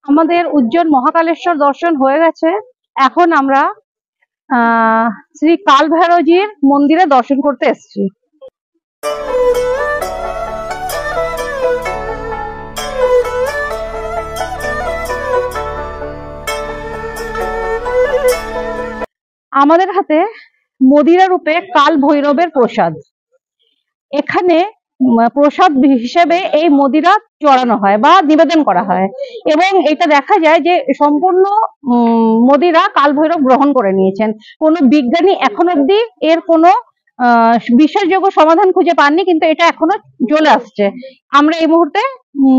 আমাদের উজ্জ্বল মহাকালেশ্বর দর্শন হয়ে গেছে। এখন আমরা শ্রী কাল ভৈরবজির মন্দিরে দর্শন করতে এসেছি। আমাদের হাতে মদিরা রূপে কাল ভৈরবের প্রসাদ। এখানে প্রসাদ হিসেবে এই মদিরা চড়ানো হয় বা নিবেদন করা হয়, এবং এটা দেখা যায় যে সম্পূর্ণ মদিরা কাল ভৈরব গ্রহণ করে নিয়েছেন। কোনো বিজ্ঞানী এখন অব্দি এর কোনো বিশ্বাসযোগ্য সমাধান খুঁজে পাননি, কিন্তু এটা এখনো চলে আসছে। আমরা এই মুহূর্তে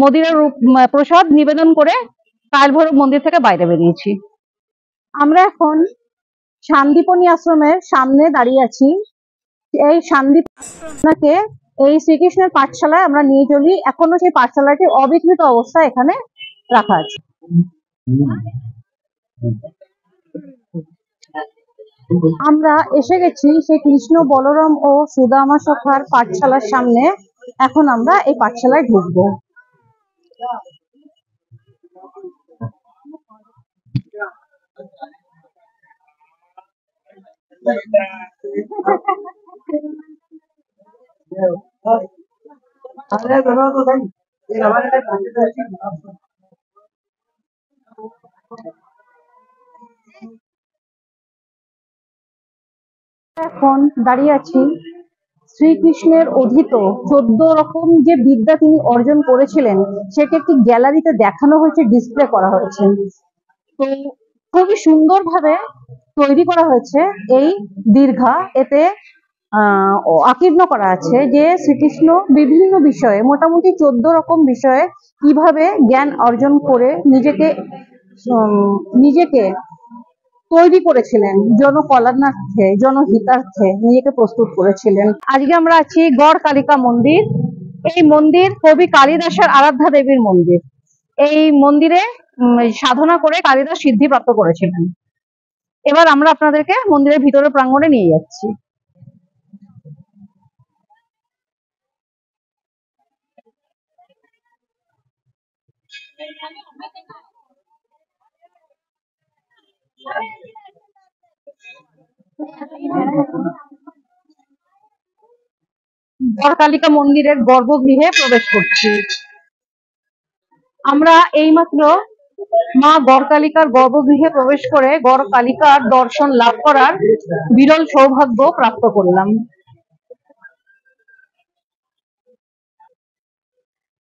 মদিরা প্রসাদ নিবেদন করে কাল ভৈরব মন্দির থেকে বাইরে বেরিয়েছি। আমরা এখন শান্তিপনী আশ্রমের সামনে দাঁড়িয়ে আছি। এই শান্তিপনাকে এই শ্রীকৃষ্ণের পাঠশালায় আমরা নিয়ে চলি। এখনো সেই পাঠশালাটি অবিকৃত অবস্থায় এখানে রাখা আছে। আমরা এসে গেছি সেই কৃষ্ণ, বলরাম ও সুদামা সখার পাঠশালার সামনে। এখন আমরা এই পাঠশালায় ঢুকবো। এখন দাঁড়িয়ে আছি শ্রীকৃষ্ণের অধীত 14 রকম যে বিদ্যা তিনি অর্জন করেছিলেন সেটি একটি গ্যালারিতে দেখানো হয়েছে, ডিসপ্লে করা হয়েছে। তো খুবই সুন্দরভাবে তৈরি করা হয়েছে এই দীর্ঘা। এতে আকীর্ণ করা আছে যে শ্রীকৃষ্ণ বিভিন্ন বিষয়ে, মোটামুটি 14 রকম বিষয়ে কিভাবে জ্ঞান অর্জন করে নিজেকে তৈরি করেছিলেন, জনকল্যাণার্থে, জনহিতার্থে নিজেকে প্রস্তুত করেছিলেন। আজকে আমরা আছি গড় কালিকা মন্দির। এই মন্দির কবি কালিদাসের আরাধ্যা দেবীর মন্দির। এই মন্দিরে সাধনা করে কালিদাস সিদ্ধি প্রাপ্ত করেছিলেন। এবার আমরা আপনাদেরকে মন্দিরের ভিতরে প্রাঙ্গণে নিয়ে যাচ্ছি। গড়কালিকা মন্দিরের গর্ভগৃহে প্রবেশ করছি। আমরা এইমাত্র মা গড়কালিকার গর্ভগৃহে প্রবেশ করে গড়কালিকার দর্শন লাভ করার বিরল সৌভাগ্য প্রাপ্ত করলাম।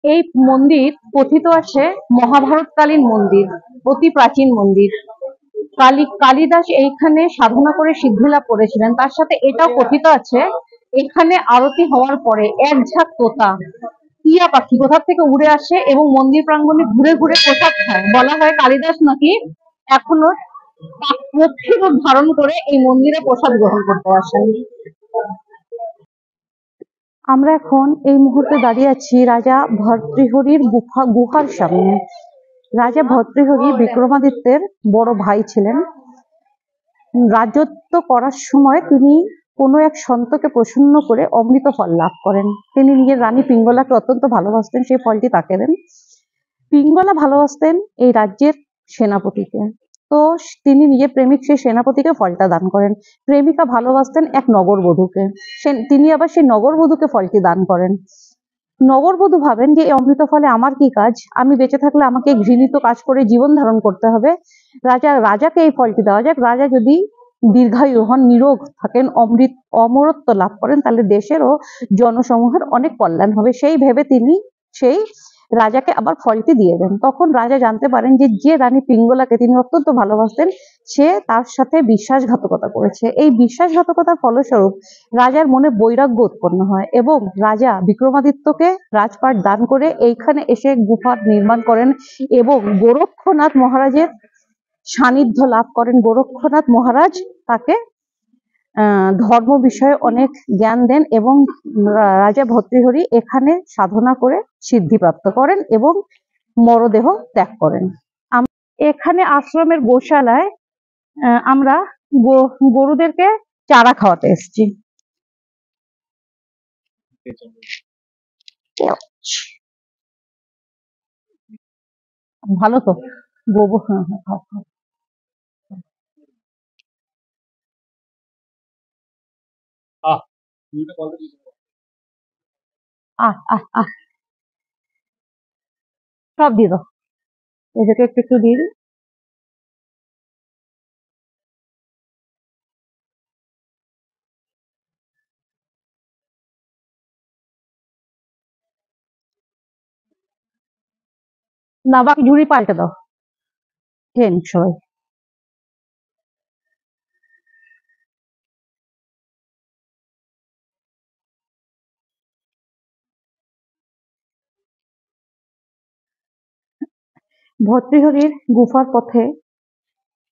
এই মন্দির কথিত আছে মহাভারতকালীন মন্দির, অতি প্রাচীন মন্দির। কালিদাস এইখানে সাধনা করে সিদ্ধি লাভ করেছিলেন। তার সাথে এটাও কথিত আছে এখানে আরতি হওয়ার পরে এক ঝাঁক তোতা, টিয়া পাখি কোথা থেকে উড়ে আসে এবং মন্দির প্রাঙ্গণে ঘুরে ঘুরে প্রসাদ খায়। বলা হয় কালিদাস নাকি এখনো পক্ষী রূপ ধারণ করে এই মন্দিরে প্রসাদ গ্রহণ করতে আসেন। আমরা এখন এই মুহূর্তে দাঁড়িয়ে আছি রাজা ভর্তৃহরির গুহার সামনে। রাজা ভর্তৃহরি বিক্রমাদিত্যের বড় ভাই ছিলেন। রাজত্ব করার সময় তিনি কোনো এক সন্তকে প্রসন্ন করে অমৃত ফল লাভ করেন। তিনি নিজের রানী পিঙ্গলাকে অত্যন্ত ভালোবাসতেন, সেই ফলটি তাকে দেন। পিঙ্গলা ভালোবাসতেন এই রাজ্যের সেনাপতিকে, তো তিনি নিজের প্রেমিক সেই সেনাপতিকে ফলটা দান করেন। প্রেমিকা ভালোবাসতেন এক নগরবধূকে, তিনি আবার সেই নগরবধূকে ফলটি দান করেন। নগরবধূ ভাবেন যে এই অমৃত ফলে আমার কি কাজ, আমি বেঁচে থাকলে আমাকে ঘৃণিত কাজ করে জীবন ধারণ করতে হবে, রাজাকে এই ফলটি দেওয়া যাক। রাজা যদি দীর্ঘায়ু হন, নিরোগ থাকেন, অমরত্ব লাভ করেন, তাহলে দেশের ও জনসমূহের অনেক কল্যাণ হবে। সেই ভেবে তিনি সেই রাজাকে আবার ফলটি দিয়ে দেন। তখন রাজা জানতে পারেন যে রানী পিঙ্গলাকে তিনি অত্যন্ত ভালোবাসতেন সে তার সাথে বিশ্বাসঘাতকতা করেছে। এই বিশ্বাসঘাতকতার ফলস্বরূপ রাজার মনে বৈরাগ্য উৎপন্ন হয় এবং রাজা বিক্রমাদিত্যকে রাজপাট দান করে এইখানে এসে গুহা নির্মাণ করেন এবং গোরক্ষনাথ মহারাজের সান্নিধ্য লাভ করেন। গোরক্ষনাথ মহারাজ তাকে ধর্ম বিষয়ে অনেক জ্ঞান দেন এবং রাজা ভর্তৃহরি এখানে সাধনা করে সিদ্ধি প্রাপ্ত করেন এবং মরদেহ ত্যাগ করেন। এখানে আশ্রমের গোশালায় আমরা গরুদেরকে চারা খাওয়াতে এসেছি। ভালো তো। গোবর, হ্যাঁ হ্যাঁ, খাও খাও। আহ আহ আহ, সব দিয়ে দাও, এদেরকে একটু একটু দিয়ে দিই। না, বাকি ঝুড়ি পাল্টে দাও, খেয়ে নিক সবাই। ভর্তৃহরির গুফার পথে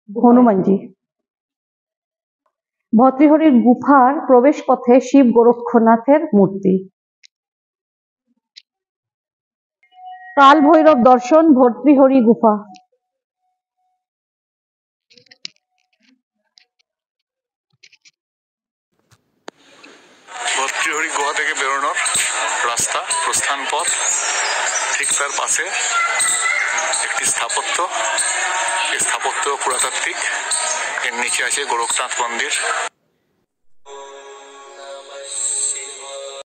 হনুমানজি। ভর্তৃহরির গুফার প্রবেশ পথে শিব গোরক্ষনাথের মূর্তি। কাল ভৈরব দর্শন, ভর্তৃহরি গুফা। ভর্তৃহরি গুহা থেকে বেরোনোর রাস্তা, প্রস্থান পথ, ঠিক তার পাশে একটি স্থাপত্য, এই স্থাপত্য পুরাতাত্ত্বিক। এর নিচে আছে গোরখনাথ মন্দির।